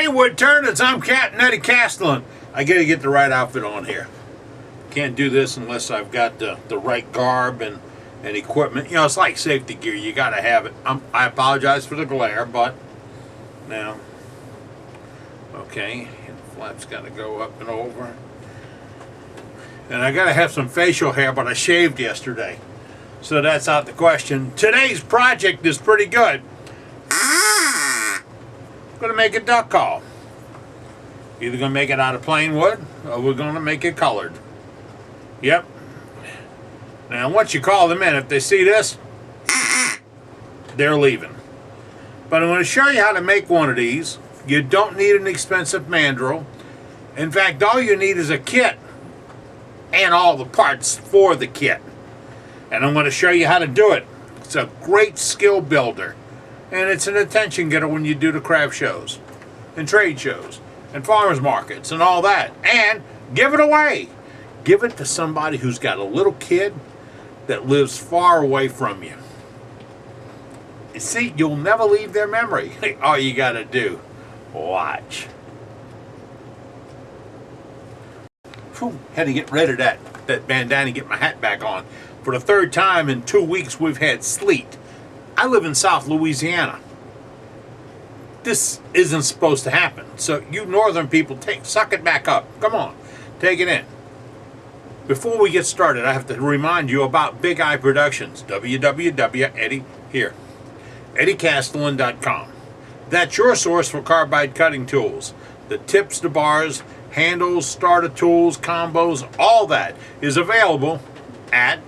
Hey, Woodturners, I'm Captain Eddie Castellan. I gotta get the right outfit on here. Can't do this unless I've got the right garb and equipment. You know, it's like safety gear. You gotta have it. I apologize for the glare, but now, okay, and the flap's gotta go up and over. And I gotta have some facial hair, but I shaved yesterday, so that's out the question. Today's project is pretty good. I'm gonna make a duck call. Either gonna make it out of plain wood, or we're gonna make it colored. Yep. Now, once you call them in, if they see this, they're leaving. But I'm going to show you how to make one of these. You don't need an expensive mandrel. In fact, all you need is a kit and all the parts for the kit. And I'm going to show you how to do it. It's a great skill builder. And it's an attention getter when you do the craft shows and trade shows and farmers markets and all that. And give it away. Give it to somebody who's got a little kid that lives far away from you. You see, you'll never leave their memory. All you got to do, watch. Whew, had to get rid of that bandana, get my hat back on. For the third time in 2 weeks, we've had sleet. I live in South Louisiana. This isn't supposed to happen. So you northern people, suck it back up. Come on, take it in. Before we get started, I have to remind you about Big Eye Productions, www.eddiecastellan.com. That's your source for carbide cutting tools. The tips, the bars, handles, starter tools, combos, all that is available at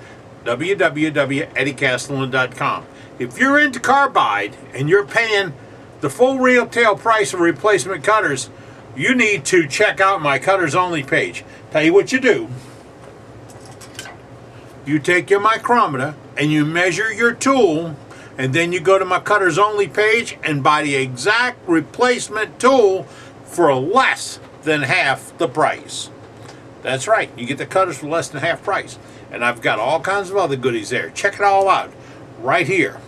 www.eddiecastellan.com. If you're into carbide and you're paying the full retail price of replacement cutters, you need to check out my cutters only page. Tell you what you do. You take your micrometer and you measure your tool, and then you go to my cutters only page and buy the exact replacement tool for less than half the price. That's right, you get the cutters for less than half price. And I've got all kinds of other goodies there. Check it all out right here.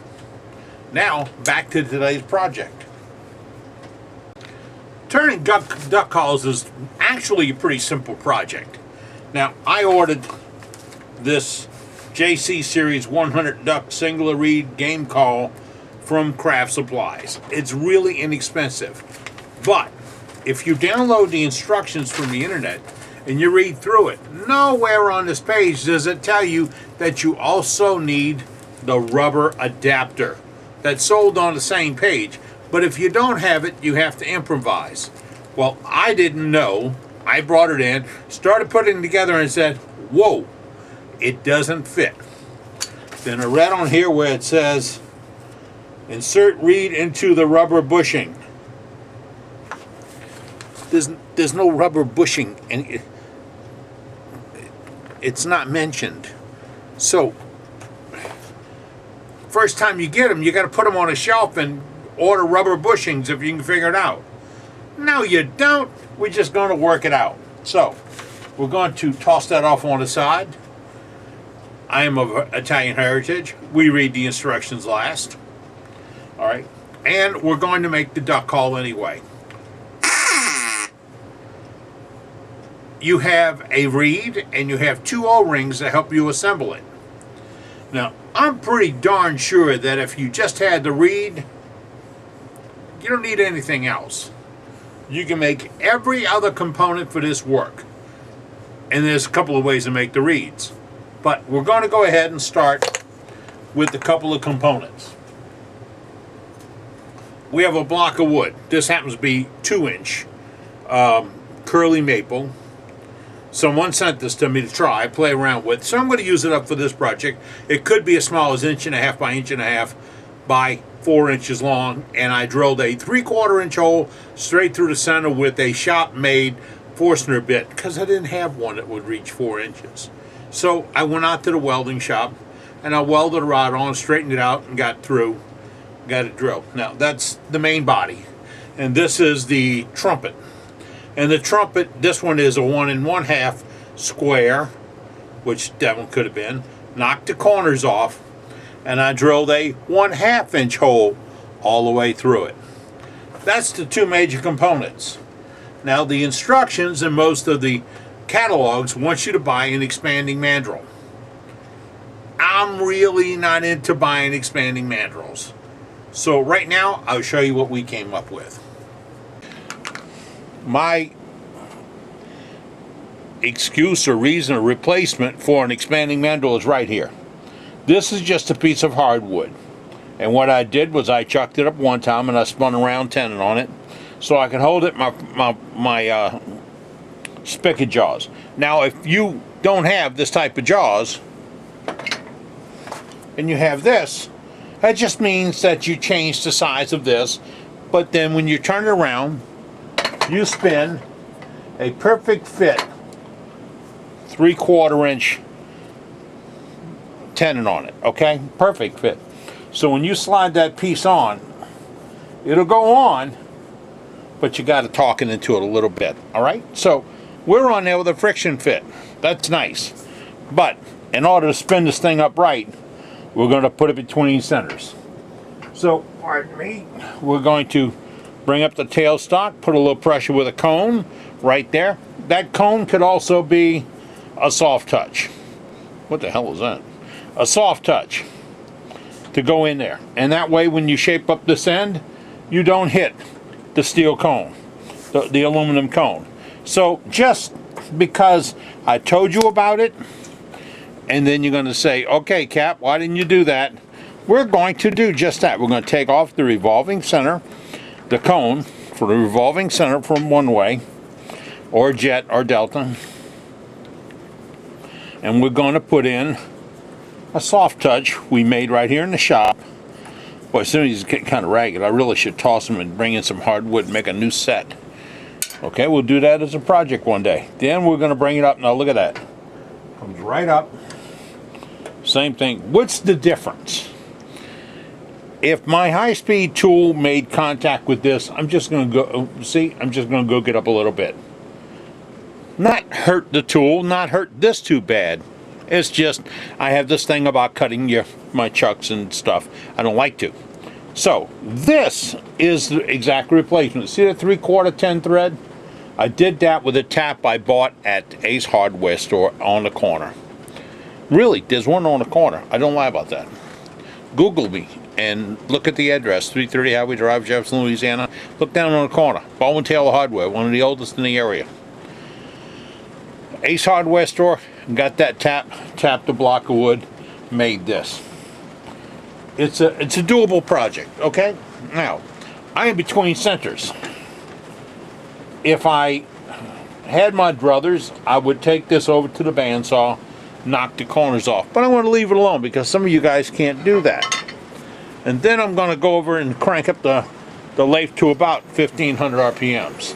Now, back to today's project. Turning duck calls is actually a pretty simple project. Now, I ordered this JC Series 100 Duck Singular Reed Game Call from Craft Supplies. It's really inexpensive. But if you download the instructions from the internet and you read through it, nowhere on this page does it tell you that you also need the rubber adapter. That's sold on the same page. But if you don't have it, you have to improvise. Well, I didn't know. I brought it in, started putting it together and said, whoa, it doesn't fit. Then I read on here where it says, insert reed into the rubber bushing. There's no rubber bushing, and it's not mentioned. So, first time you get them, you got to put them on a shelf and order rubber bushings if you can figure it out. No, you don't. We're just going to work it out. So, we're going to toss that off on the side. I am of Italian heritage. We read the instructions last. All right. And we're going to make the duck call anyway. You have a reed and you have two O-rings to help you assemble it. Now, I'm pretty darn sure that if you just had the reed, you don't need anything else. You can make every other component for this work. And there's a couple of ways to make the reeds. But we're going to go ahead and start with a couple of components. We have a block of wood. This happens to be 2-inch curly maple. Someone sent this to me to try, play around with. So I'm going to use it up for this project. It could be as small as 1.5 by 1.5 by 4 inches long. And I drilled a 3/4 inch hole straight through the center with a shop-made Forstner bit, because I didn't have one that would reach 4 inches. So I went out to the welding shop and I welded a rod on, straightened it out, and got it drilled. Now that's the main body, and this is the trumpet. And the trumpet, this one is a 1 1/2 square, which that one could have been. Knocked the corners off, and I drilled a 1/2 inch hole all the way through it. That's the two major components. Now, the instructions in most of the catalogs want you to buy an expanding mandrel. I'm really not into buying expanding mandrels. So right now, I'll show you what we came up with. My excuse or reason or replacement for an expanding mandrel is right here. This is just a piece of hardwood. And what I did was I chucked it up one time and I spun a round tenon on it so I could hold it my spigot jaws. Now, if you don't have this type of jaws and you have this, that just means that you change the size of this, but then when you turn it around, you spin a perfect fit 3/4 inch tenon on it, okay? Perfect fit. So when you slide that piece on, it'll go on, but you got to torque it into it a little bit, all right? So we're on there with a friction fit. That's nice. But in order to spin this thing upright, we're going to put it between centers. So, pardon me, we're going to bring up the tailstock, put a little pressure with a cone right there. That cone could also be a soft touch. What the hell is that? A soft touch to go in there. And that way when you shape up this end, you don't hit the steel cone, the aluminum cone. So just because I told you about it, and then you're going to say, okay, Cap, why didn't you do that? We're going to do just that. We're going to take off the revolving center, the cone for the revolving center from one way, or jet or delta, and we're going to put in a soft touch we made right here in the shop. Boy, as soon as he's getting kind of ragged, I really should toss them and bring in some hardwood and make a new set. Okay, we'll do that as a project one day. Then we're going to bring it up. Now look at that. Comes right up. Same thing. What's the difference? If my high-speed tool made contact with this, I'm just going to go, see, I'm just going to go get up a little bit. Not hurt the tool, not hurt this too bad. It's just, I have this thing about cutting my chucks and stuff. I don't like to. So, this is the exact replacement. See the 3/4 10 thread? I did that with a tap I bought at Ace Hardware store on the corner. Really, there's one on the corner. I don't lie about that. Google me and look at the address, 330 Highway Drive, Jefferson, Louisiana. Look down on the corner. Baldwin Taylor Hardware, one of the oldest in the area. Ace Hardware store, got that tapped a block of wood, made this. It's a doable project, okay? Now, I am between centers. If I had my druthers, I would take this over to the bandsaw, knock the corners off. But I want to leave it alone because some of you guys can't do that. And then I'm going to go over and crank up the lathe to about 1500 RPMs.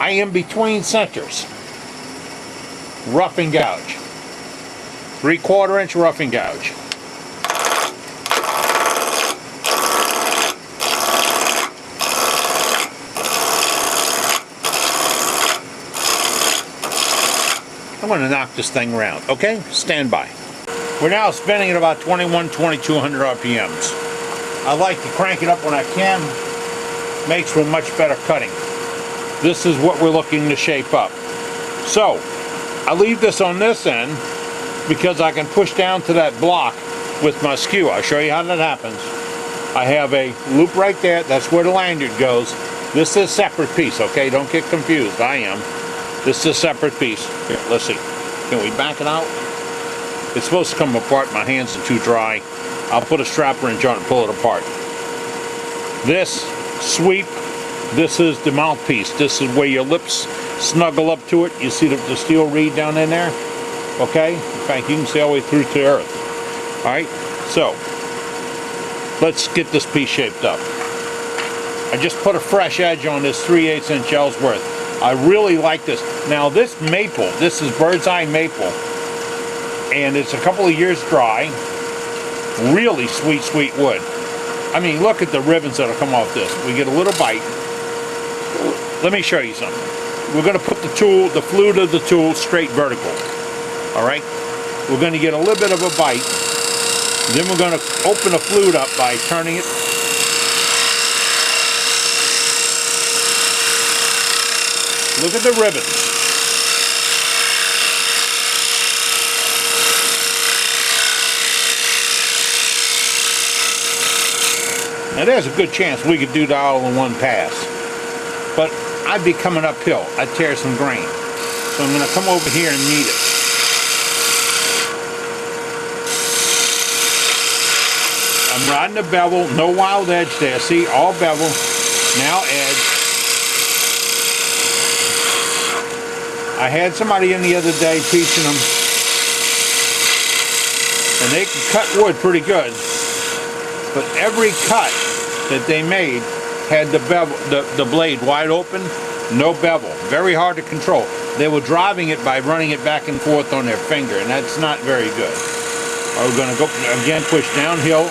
I am between centers. Rough and gouge. 3/4 inch rough and gouge. I'm going to knock this thing around, okay? Stand by. We're now spinning at about 2200 RPMs. I like to crank it up when I can. Makes for much better cutting. This is what we're looking to shape up. So, I leave this on this end because I can push down to that block with my skew. I'll show you how that happens. I have a loop right there. That's where the lanyard goes. This is a separate piece, okay? Don't get confused. I am. This is a separate piece. Here, let's see. Can we back it out? It's supposed to come apart. My hands are too dry. I'll put a strap wrench on it and pull it apart. This sweep, this is the mouthpiece. This is where your lips snuggle up to it. You see the steel reed down in there? Okay? In fact, you can see all the way through to earth. Alright? So, let's get this piece shaped up. I just put a fresh edge on this 3/8 inch Ellsworth. I really like this. Now this maple, this is bird's eye maple, and it's a couple of years dry. Really sweet, sweet wood. I mean, look at the ribbons that'll come off this. We get a little bite. Let me show you something. We're going to put the tool, the flute of the tool, straight vertical. All right? We're going to get a little bit of a bite. Then we're going to open the flute up by turning it. Look at the ribbons. Now there's a good chance we could do that all in one pass. But I'd be coming uphill. I'd tear some grain. So I'm going to come over here and knead it. I'm riding the bevel, no wild edge there. See, all bevel, now edge. I had somebody in the other day teaching them, and they can cut wood pretty good, but every cut that they made had the bevel, the blade wide open, no bevel, very hard to control. They were driving it by running it back and forth on their finger, and that's not very good. We're going to go again, push downhill.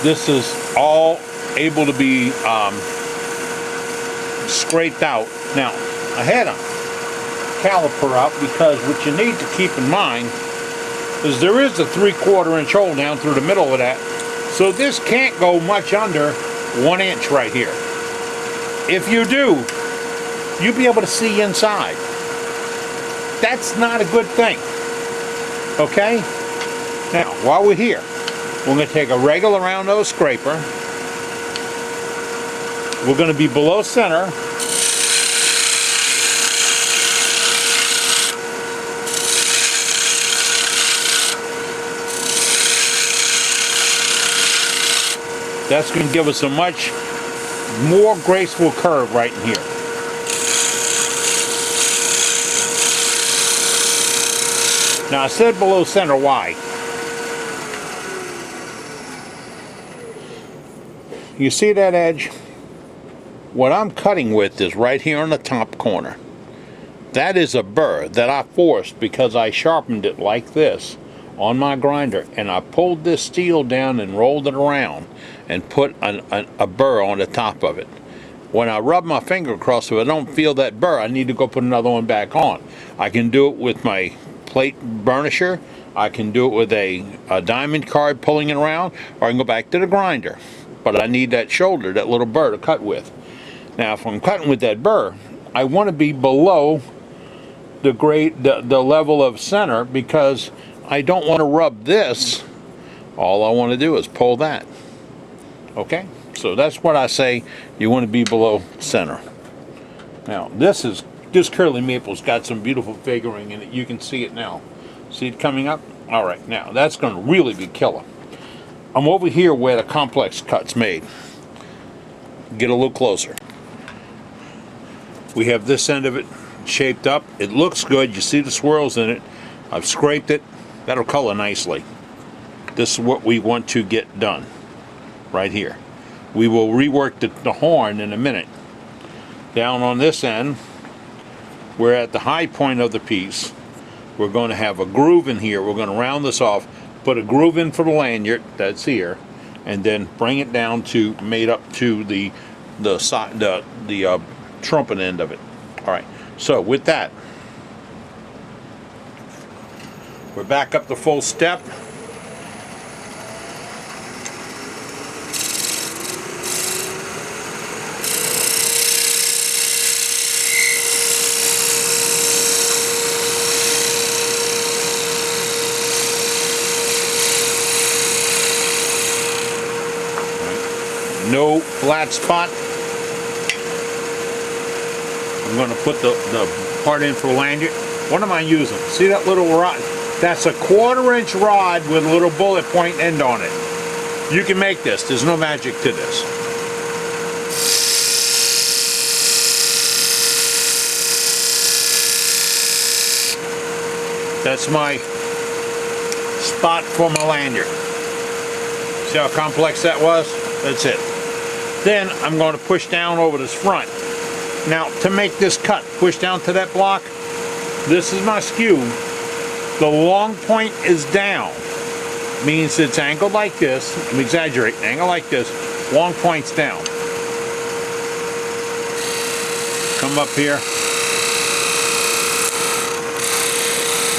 This is all able to be scraped out. Now, I had a caliper out because what you need to keep in mind is there is a 3/4 inch hole down through the middle of that. So this can't go much under 1 inch right here. If you do, you'll be able to see inside. That's not a good thing. Okay? Now, while we're here, we're going to take a regular round nose scraper. We're going to be below center. That's going to give us a much more graceful curve right in here. Now I said below center, why? You see that edge? What I'm cutting with is right here on the top corner. That is a burr that I forced because I sharpened it like this on my grinder, and I pulled this steel down and rolled it around and put a burr on the top of it. When I rub my finger across it, I don't feel that burr. I need to go put another one back on. I can do it with my plate burnisher. I can do it with a diamond card pulling it around, or I can go back to the grinder. But I need that shoulder, that little burr to cut with. Now, if I'm cutting with that burr, I want to be below the level of center because I don't want to rub this. All I want to do is pull that. Okay? So that's what I say. You want to be below center. Now, this curly maple's got some beautiful figuring in it. You can see it now. See it coming up? All right. Now, that's going to really be killer. I'm over here where the complex cut's made. Get a little closer. We have this end of it shaped up. It looks good. You see the swirls in it. I've scraped it. That'll color nicely. This is what we want to get done right here. We will rework the horn in a minute. Down on this end, we're at the high point of the piece. We're going to have a groove in here. We're going to round this off, put a groove in for the lanyard that's here, and then bring it down to made up to the trumpet end of it. All right. So with that, we're back up the full step. No flat spot. I'm going to put the part in for the lanyard. What am I using? See that little rod? That's a 1/4 inch rod with a little bullet point end on it. You can make this. There's no magic to this. That's my spot for my lanyard. See how complex that was? That's it. Then I'm going to push down over this front. Now, to make this cut, push down to that block. This is my skew. The long point is down. Means it's angled like this. I'm exaggerating. Angle like this. Long point's down. Come up here.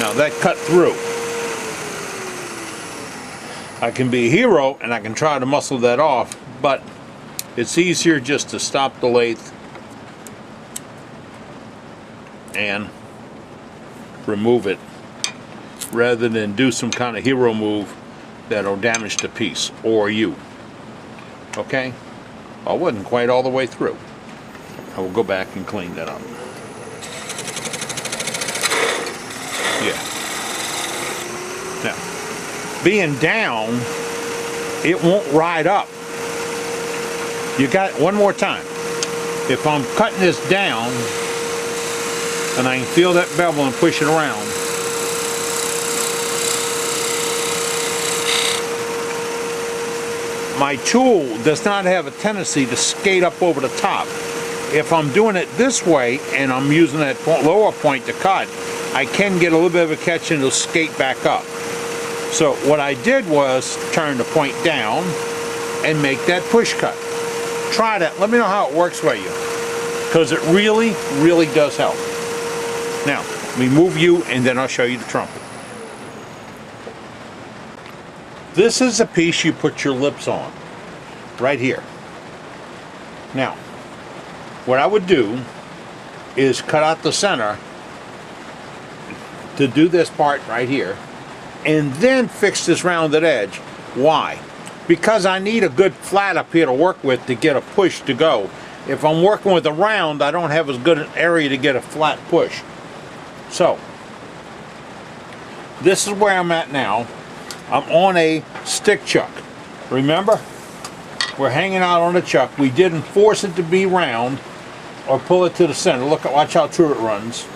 Now that cut through. I can be a hero and I can try to muscle that off, but it's easier just to stop the lathe and remove it rather than do some kind of hero move that'll damage the piece or you. Okay? I wasn't quite all the way through. I will go back and clean that up. Yeah. Now, being down, it won't ride up. You got it one more time. If I'm cutting this down and I can feel that bevel and push it around, my tool does not have a tendency to skate up over the top. If I'm doing it this way and I'm using that lower point to cut, I can get a little bit of a catch and it'll skate back up. So what I did was turn the point down and make that push cut. Try that. Let me know how it works for you, because it really, really does help. Now, let me move you and then I'll show you the trumpet. This is a piece you put your lips on, right here. Now, what I would do is cut out the center to do this part right here, and then fix this rounded edge. Why? Because I need a good flat up here to work with to get a push to go. If I'm working with a round, I don't have as good an area to get a flat push. So, this is where I'm at now. I'm on a stick chuck. Remember? We're hanging out on a chuck. We didn't force it to be round or pull it to the center. Look, watch how true it runs.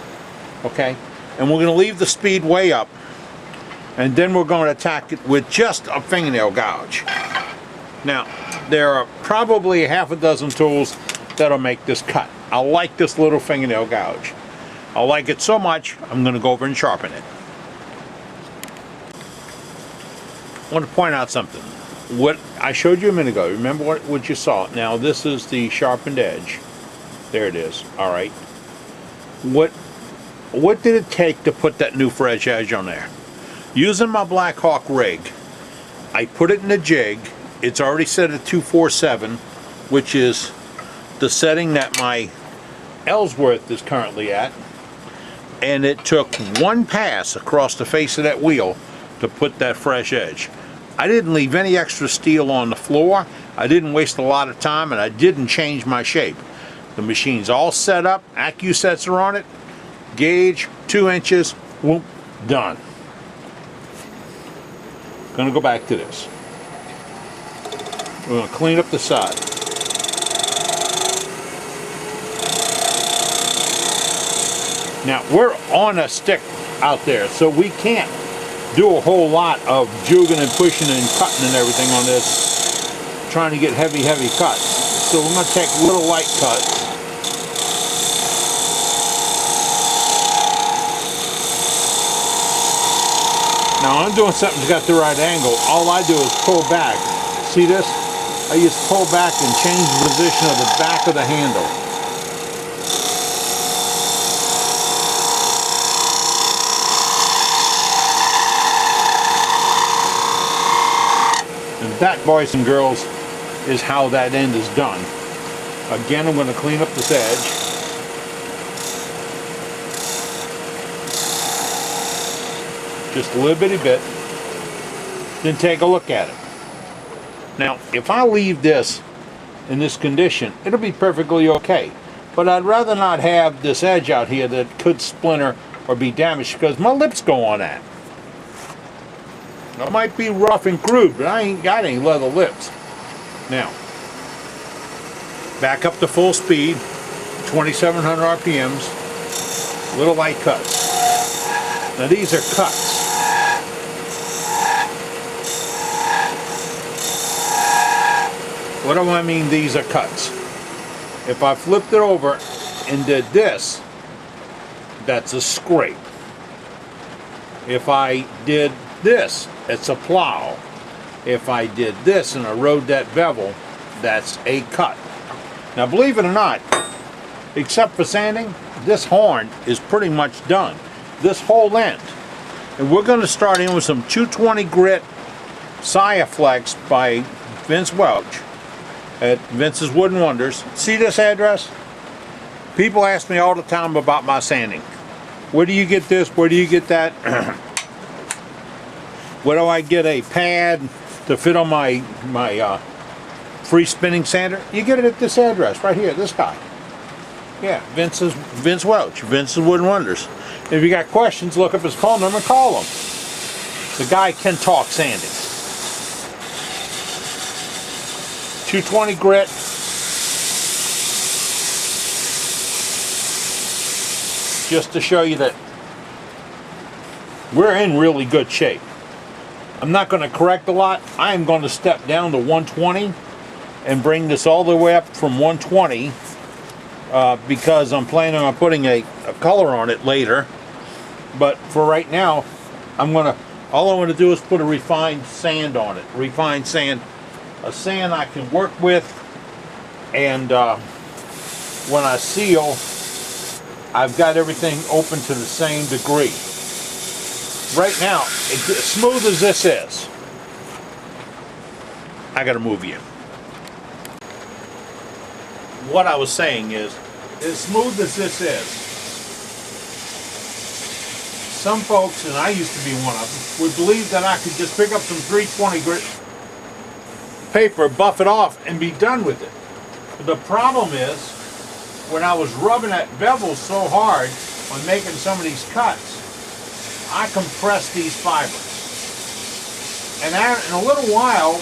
Okay? And we're going to leave the speed way up. And then we're going to attack it with just a fingernail gouge. Now, there are probably half a dozen tools that'll make this cut. I like this little fingernail gouge. I like it so much, I'm going to go over and sharpen it. I want to point out something. What I showed you a minute ago, remember what you saw? Now, this is the sharpened edge. There it is. All right. What did it take to put that new fresh edge on there? Using my Black Hawk rig, I put it in a jig. It's already set at 247, which is the setting that my Ellsworth is currently at. And it took one pass across the face of that wheel to put that fresh edge. I didn't leave any extra steel on the floor. I didn't waste a lot of time, and I didn't change my shape. The machine's all set up. Accusets are on it. Gauge, 2 inches, whoop, done. Gonna go back to this. We're gonna clean up the side. Now, we're on a stick out there, so we can't do a whole lot of jugging and pushing and cutting and everything on this, trying to get heavy cuts. So we're gonna take little light cuts. Now I'm doing something that's got the right angle. All I do is pull back. See this? I just pull back and change the position of the back of the handle. And that, boys and girls, is how that end is done. Again, I'm going to clean up this edge. Just a little bitty bit, then take a look at it. Now, if I leave this in this condition, it'll be perfectly okay. But I'd rather not have this edge out here that could splinter or be damaged, because my lips go on that. It might be rough and crude, but I ain't got any leather lips. Now, back up to full speed, 2,700 RPMs, little light cuts. Now these are cuts. What do I mean these are cuts? If I flipped it over and did this, that's a scrape. If I did this, it's a plow. If I did this and I rode that bevel, that's a cut. Now believe it or not, except for sanding, this horn is pretty much done. This whole end And we're going to start in with some 220 grit Flex by Vince Welch at Vince's Wooden Wonders. See this address? People ask me all the time about my sanding. Where do you get this? Where do you get that? Where do I get a pad to fit on my free spinning sander? You get it at this address right here, this guy. Yeah, Vince Welch, Vince's Wooden Wonders. If you got questions, look up his phone number and call him. The guy can talk sanding. 220 grit. Just to show you that we're in really good shape. I'm not going to correct a lot. I am going to step down to 120 and bring this all the way up from 120 because I'm planning on putting a color on it later. But for right now, all I'm going to do is put a refined sand on it. Refined sand, a sand I can work with, and when I seal, I've got everything open to the same degree. Right now, as smooth as this is, I got to move you. What I was saying is, as smooth as this is, some folks, and I used to be one of them, would believe that I could just pick up some 320 grit paper, buff it off, and be done with it. But the problem is, when I was rubbing that bevel so hard on making some of these cuts, I compressed these fibers. And in a little while,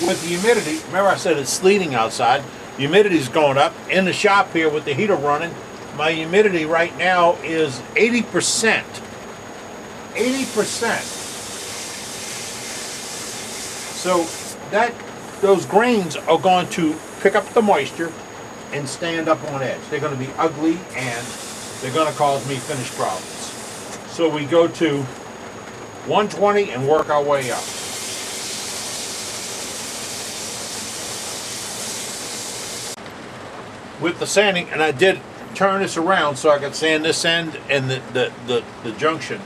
with the humidity, remember I said it's sleeting outside, humidity's going up. In the shop here with the heater running, my humidity right now is 80%. 80%. So those grains are going to pick up the moisture and stand up on edge. They're going to be ugly and they're going to cause me finish problems. So we go to 120 and work our way up. With the sanding, and I did turn this around so I could sand this end and the junction,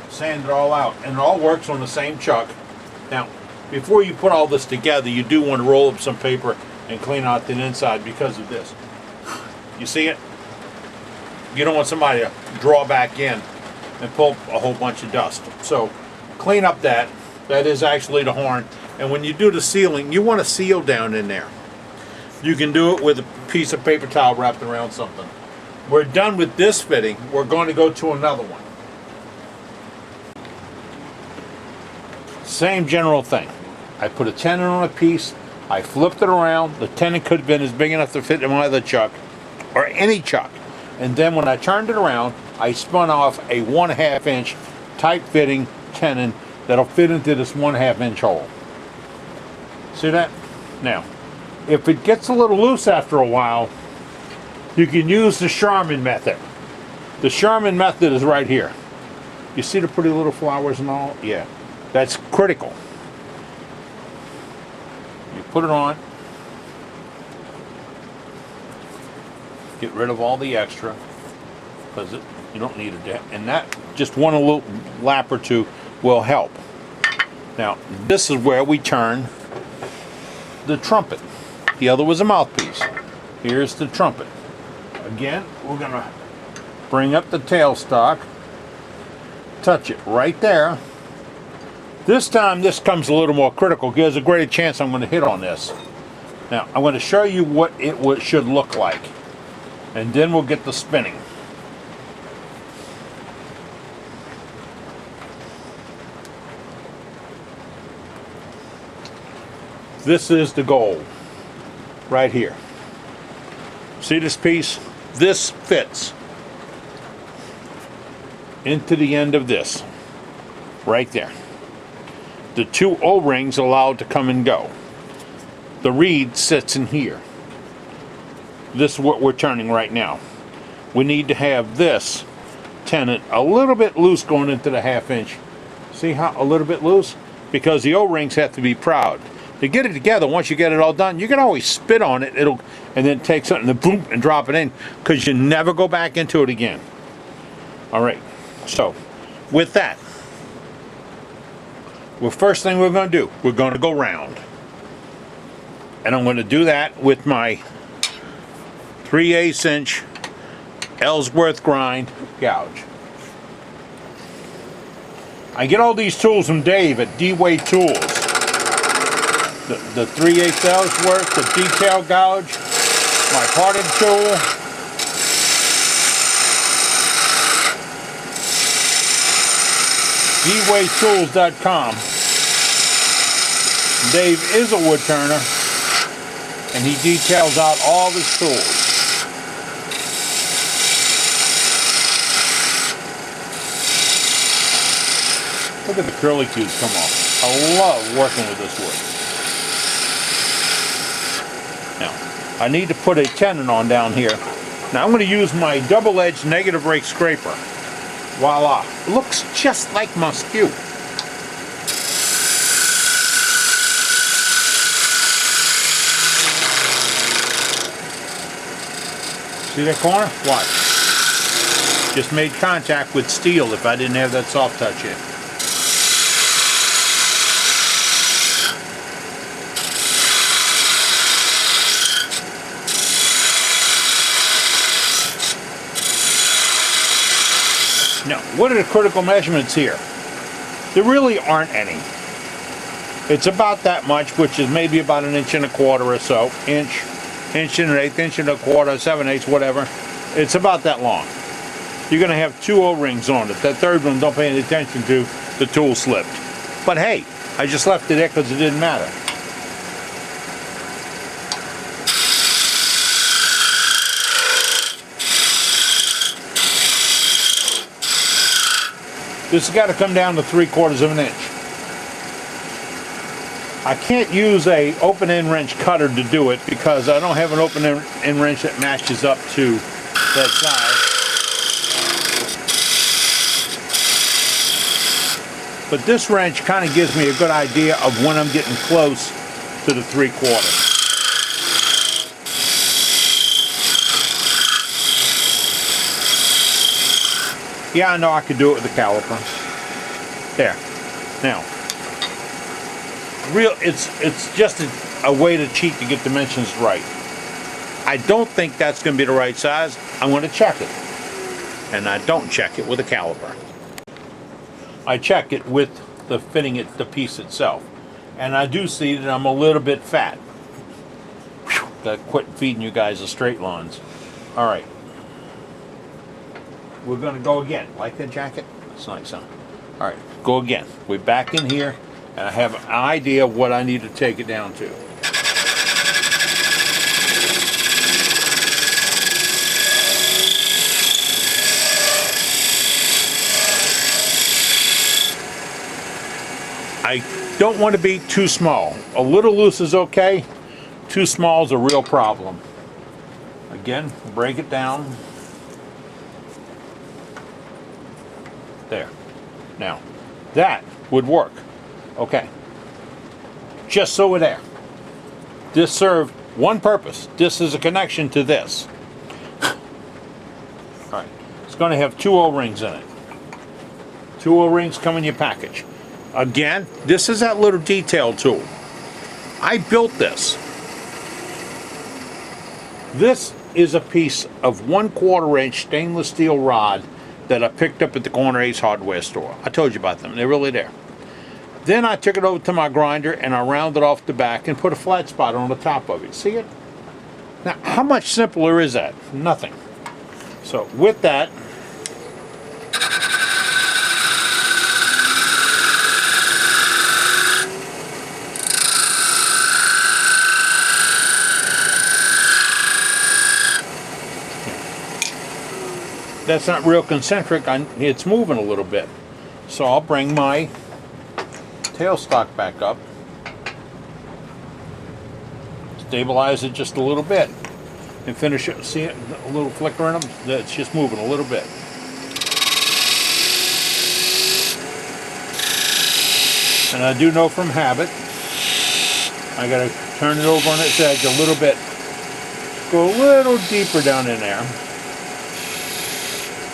sand it all out, and it all works on the same chuck. Now, before you put all this together, you do want to roll up some paper and clean out the inside because of this. You see it? You don't want somebody to draw back in and pull a whole bunch of dust. So clean up that. That is actually the horn. And when you do the sealing, you want to seal down in there. You can do it with a piece of paper towel wrapped around something. We're done with this fitting. We're going to go to another one. Same general thing. I put a tenon on a piece. I flipped it around. The tenon could have been as big enough to fit in my other chuck, or any chuck. And then when I turned it around, I spun off a 1/2 inch tight fitting tenon that'll fit into this 1/2 inch hole. See that? Now, if it gets a little loose after a while, you can use the Charmin method. The Charmin method is right here. You see the pretty little flowers and all? Yeah, that's critical. You put it on, get rid of all the extra, because you don't need it, and that just one little lap or two will help. Now, this is where we turn the trumpet. The other was a mouthpiece. Here's the trumpet. Again, we're going to bring up the tailstock, touch it right there. This time, this comes a little more critical because there's a greater chance I'm going to hit on this. Now, I'm going to show you what it should look like, and then we'll get the spinning. This is the goal right here. See this piece? This fits into the end of this right there. The two O-rings allowed to come and go. The reed sits in here. This is what we're turning right now. We need to have this tenon a little bit loose going into the 1/2 inch. See how a little bit loose? Because the O-rings have to be proud. To get it together, once you get it all done, you can always spit on it, and then take something and boom and drop it in, because you never go back into it again. All right. So, with that, Well, first thing we're going to do, we're going to go round. And I'm going to do that with my 3/8 inch Ellsworth grind gouge. I get all these tools from Dave at D-Way Tools. The 3/8 Ellsworth, the detail gouge, my parted tool, dwaytools.com. Dave is a wood turner, and he details out all his tools. Look at the curlicues come off. I love working with this wood. Now, I need to put a tenon on down here. Now I'm going to use my double-edged negative rake scraper. Voila. It looks just like my skew. See that corner? Watch. Just made contact with steel if I didn't have that soft touch in. Now, what are the critical measurements here? There really aren't any. It's about that much, which is maybe about 1.25 inches or so. Inch and 1/8, 1.25 inches, 7/8, whatever. It's about that long. You're going to have 2 O-rings on it. That third one, don't pay any attention to, the tool slipped. But hey, I just left it there because it didn't matter. This has got to come down to 3/4 inch. I can't use a open end wrench cutter to do it because I don't have an open end wrench that matches up to that size. But this wrench kind of gives me a good idea of when I'm getting close to the 3/4. Yeah, I know I could do it with a caliper. There. Now, it's just a way to cheat to get dimensions right. I don't think that's going to be the right size. I'm going to check it. And I don't check it with a caliper. I check it with the piece itself. And I do see that I'm a little bit fat. Gotta quit feeding you guys the straight lines. Alright. We're going to go again. Like that jacket? It's nice, huh? Alright, go again. We're back in here, and I have an idea of what I need to take it down to. I don't want to be too small. A little loose is okay. Too small is a real problem. Again, break it down. There. Now, that would work. Okay. Just so we're there. This served one purpose. This is a connection to this. Alright. It's going to have 2 O-rings in it. 2 O-rings come in your package. Again, this is that little detail tool. I built this. This is a piece of 1/4 inch stainless steel rod that I picked up at the Corner Ace hardware store. I told you about them. They're really there. Then I took it over to my grinder and I rounded off the back and put a flat spot on the top of it. See it? Now, how much simpler is that? Nothing. So, with that, that's not real concentric. It's moving a little bit. So I'll bring my tailstock back up. Stabilize it just a little bit. And finish it. See it? A little flicker in them? It's just moving a little bit. And I do know from habit, I gotta turn it over on its edge a little bit. Go a little deeper down in there.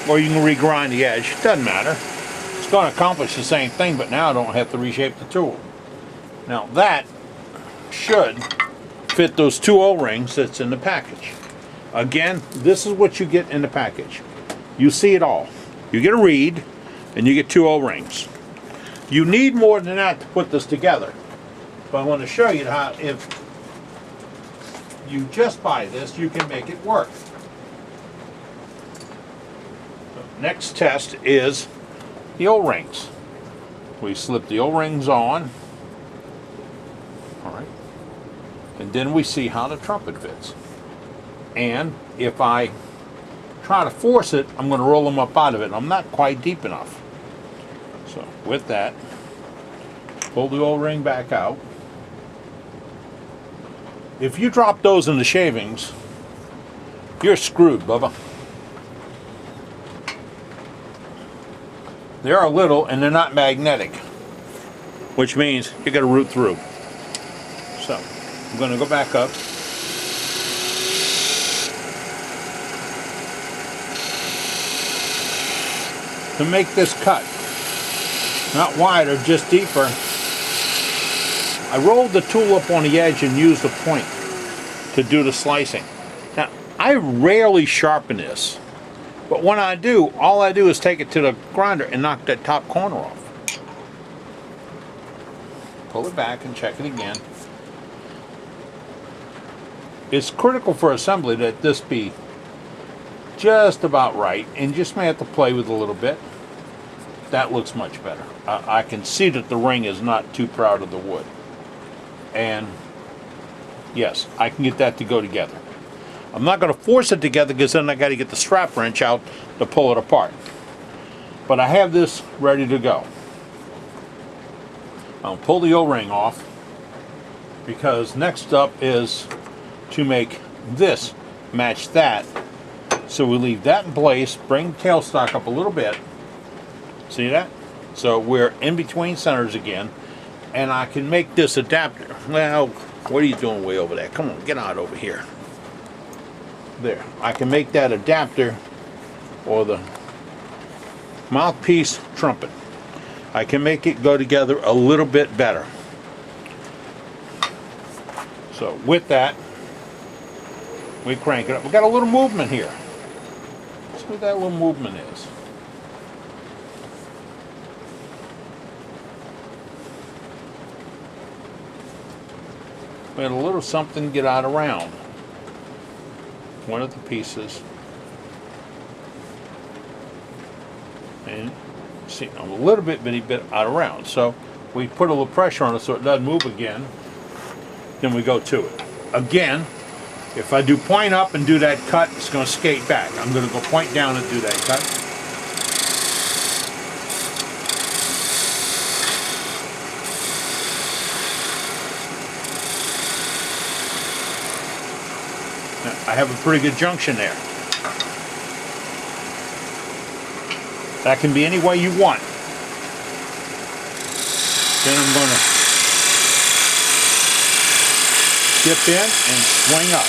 Or you can regrind the edge. Doesn't matter. Just going to accomplish the same thing, but now I don't have to reshape the tool. Now that should fit those 2 O-rings that's in the package. Again, this is what you get in the package. You see it all. You get a reed, and you get 2 O-rings. You need more than that to put this together. But I want to show you how, if you just buy this, you can make it work. So next test is the O-rings. We slip the O-rings on. All right. And then we see how the trumpet fits. And if I try to force it, I'm going to roll them up out of it. I'm not quite deep enough. So with that, pull the O-ring back out. If you drop those in the shavings, you're screwed, Bubba. They're little and they're not magnetic, which means you got to root through. So I'm going to go back up. To make this cut, not wider, just deeper, I rolled the tool up on the edge and used a point to do the slicing. Now, I rarely sharpen this, but when I do, all I do is take it to the grinder and knock that top corner off. Pull it back and check it again. It's critical for assembly that this be just about right, and you just may have to play with it a little bit. That looks much better. I can see that the ring is not too proud of the wood. And yes, I can get that to go together. I'm not going to force it together because then I got to get the strap wrench out to pull it apart. But I have this ready to go. I'll pull the O-ring off because next up is to make this match that. So we leave that in place, bring the tailstock up a little bit. See that? So we're in between centers again, and I can make this adapter. Well, what are you doing way over there? Come on, get out over here. There. I can make that adapter, or the mouthpiece trumpet. I can make it go together a little bit better. So with that, we crank it up. We got a little movement here. Let's see what that little movement is. We had a little something get out around one of the pieces, and see a little bitty bit out around. So we put a little pressure on it so it doesn't move again. Then we go to it again. If I do point up and do that cut, it's going to skate back. I'm going to go point down and do that cut. I have a pretty good junction there. That can be any way you want. Then I'm going to dip in and swing up.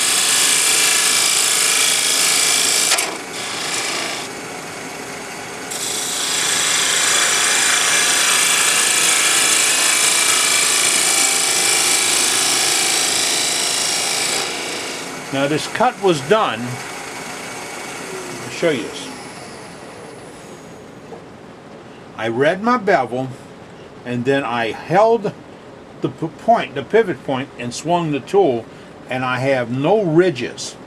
Now this cut was done, I'll show you this. I read my bevel, and then I held the point, the pivot point, and swung the tool, and I have no ridges.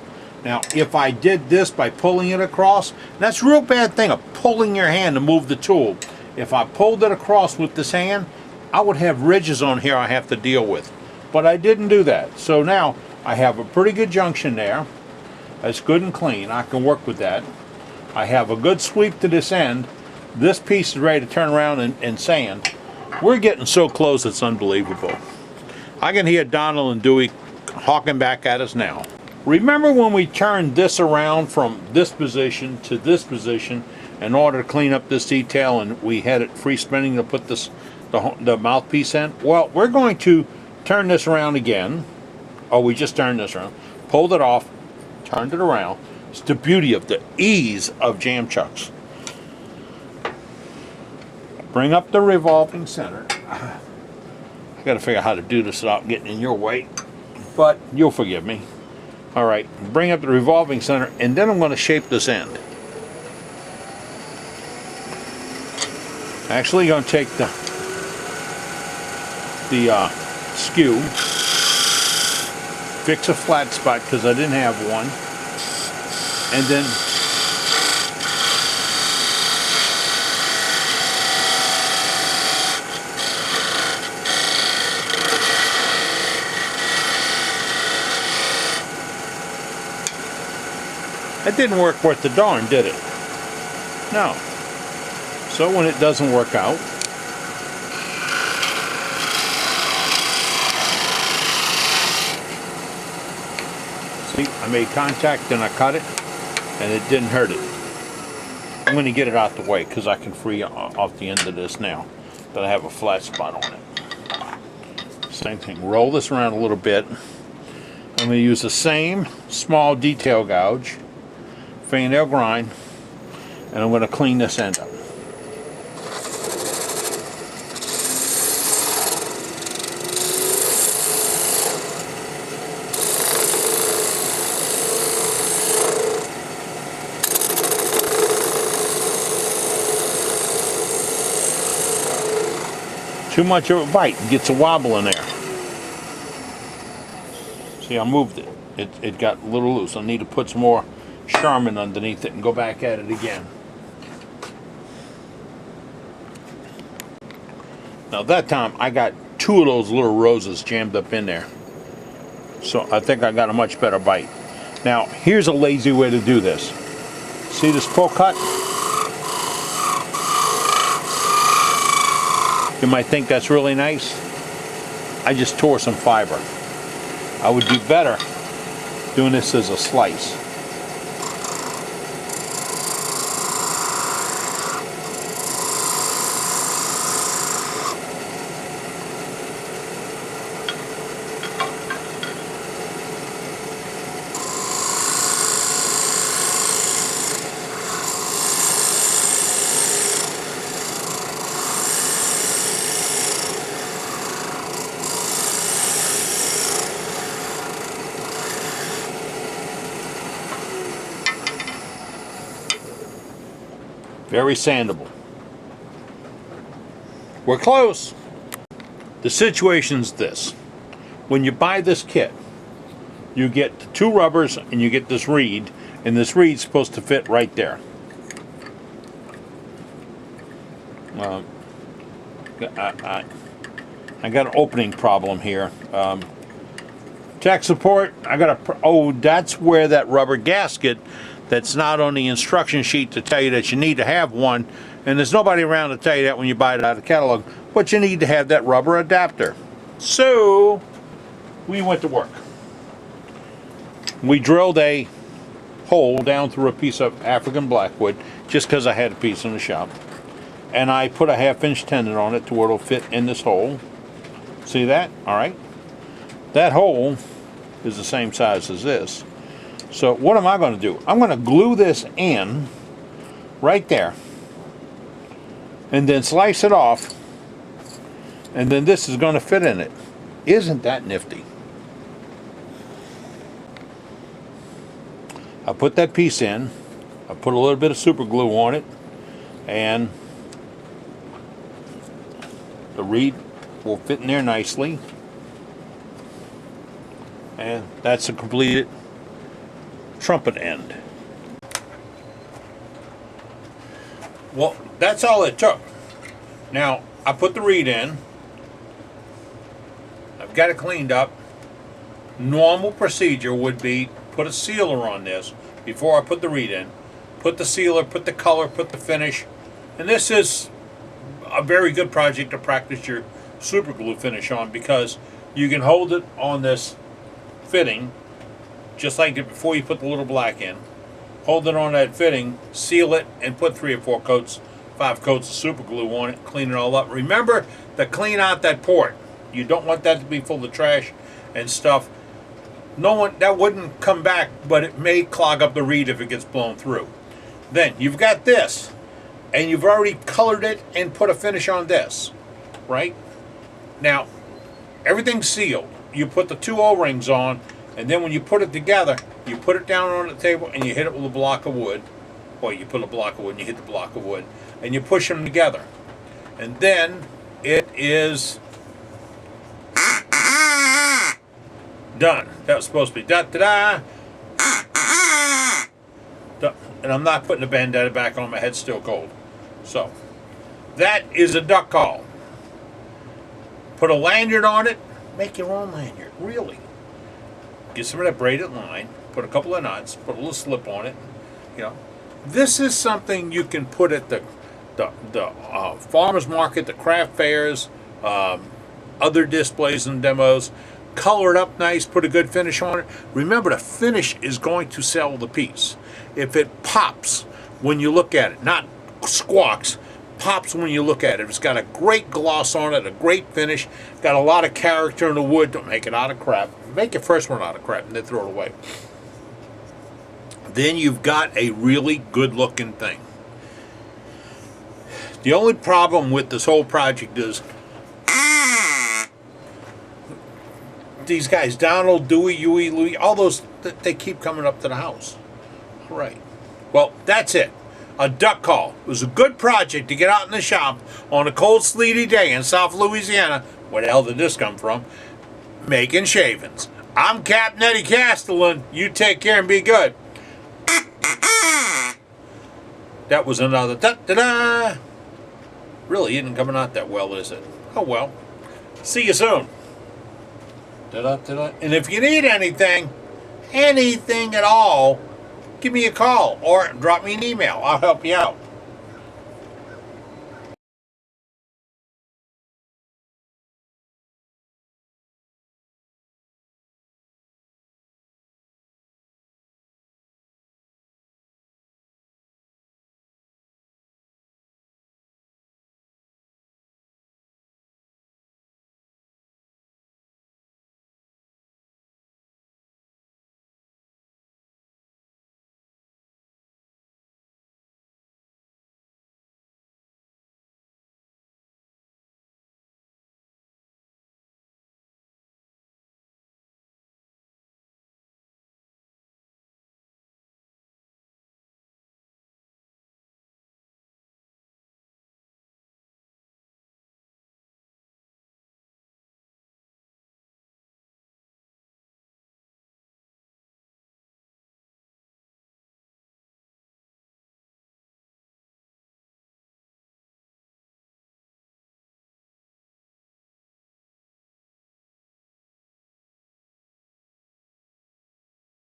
Now if I did this by pulling it across, that's a real bad thing of pulling your hand to move the tool. If I pulled it across with this hand, I would have ridges on here I have to deal with. But I didn't do that. So now I have a pretty good junction there. That's good and clean. I can work with that. I have a good sweep to this end. This piece is ready to turn around and sand. We're getting so close it's unbelievable. I can hear Donald and Dewey hawking back at us now. Remember when we turned this around from this position to this position in order to clean up this detail, and we had it free spinning to put this the mouthpiece in? Well, we're going to turn this around again. Oh, we just turned this around, pulled it off, turned it around. It's the beauty of the ease of jam chucks. bring up the revolving center. I gotta figure out how to do this without getting in your way, but you'll forgive me. All right, bring up the revolving center, and then I'm going to shape this end. Actually, going to take the skew, fix a flat spot because I didn't have one, and then that didn't work worth the darn, did it? No. So when it doesn't work out, see, I made contact and I cut it, and it didn't hurt it. I'm going to get it out the way because I can free off the end of this now that I have a flat spot on it. Same thing. Roll this around a little bit. I'm going to use the same small detail gouge, fingernail grind, and I'm going to clean this end up. Too much of a bite, gets a wobble in there. See, I moved it. It got a little loose. I need to put some more Charmin underneath it and go back at it again. Now that time I got 2 of those little roses jammed up in there. So I think I got a much better bite. Now here's a lazy way to do this. See this pull cut? You might think that's really nice. I just tore some fiber. I would do better doing this as a slice. Very sandable. We're close. The situation's this. When you buy this kit, you get the 2 rubbers and you get this reed, and this reed's supposed to fit right there. I got an opening problem here. Tech support, that's where that rubber gasket that's not on the instruction sheet to tell you that you need to have one, and there's nobody around to tell you that when you buy it out of the catalog, but you need to have that rubber adapter. So we went to work. We drilled a hole down through a piece of African blackwood just because I had a piece in the shop, and I put a 1/2-inch tenon on it to where it'll fit in this hole. See that? All right. That hole is the same size as this. So what am I going to do? I'm going to glue this in right there and then slice it off, and then this is going to fit in it. Isn't that nifty? I put that piece in, I put a little bit of super glue on it, and the reed will fit in there nicely, and that's a completed trumpet end. Well, that's all it took. Now, I put the reed in. I've got it cleaned up. Normal procedure would be put a sealer on this before I put the reed in. Put the sealer, put the color, put the finish. And this is a very good project to practice your super glue finish on, because you can hold it on this fitting just like it before you put the little black in. Hold it on that fitting, seal it, and put 3 or 4 coats, 5 coats of super glue on it, clean it all up. Remember to clean out that port. You don't want that to be full of trash and stuff. That wouldn't come back, but it may clog up the reed if it gets blown through. Then you've got this, and you've already colored it and put a finish on this, right? Now, everything's sealed. You put the 2 O-rings on, and then when you put it together, you put it down on the table and you hit it with a block of wood. Well, you put a block of wood and you hit the block of wood, and you push them together. And then it is done. That was supposed to be da-da-da. And I'm not putting the bandana back on, my head's still cold. So, that is a duck call. Put a lanyard on it, make your own lanyard, really. Get some of that braided line, put a couple of knots, put a little slip on it. You know, this is something you can put at the farmers market, the craft fairs, other displays and demos. Color it up nice, put a good finish on it. Remember, the finish is going to sell the piece. If it pops when you look at it, not squawks, pops when you look at it. If it's got a great gloss on it, a great finish, got a lot of character in the wood, don't make it out of crap. Make your first one out of crap and then throw it away. Then you've got a really good looking thing. The only problem with this whole project is these guys, Donald, Dewey, Huey, Louie, all those, they keep coming up to the house. All right. Well, that's it. A duck call. It was a good project to get out in the shop on a cold, sleety day in South Louisiana. Where the hell did this come from? Making shavings. I'm Captain Eddie Castellan. You take care and be good. That was another da-da-da. Really isn't coming out that well, is it? Oh well. See you soon. Da-da-da-da. And if you need anything at all, give me a call or drop me an email. I'll help you out.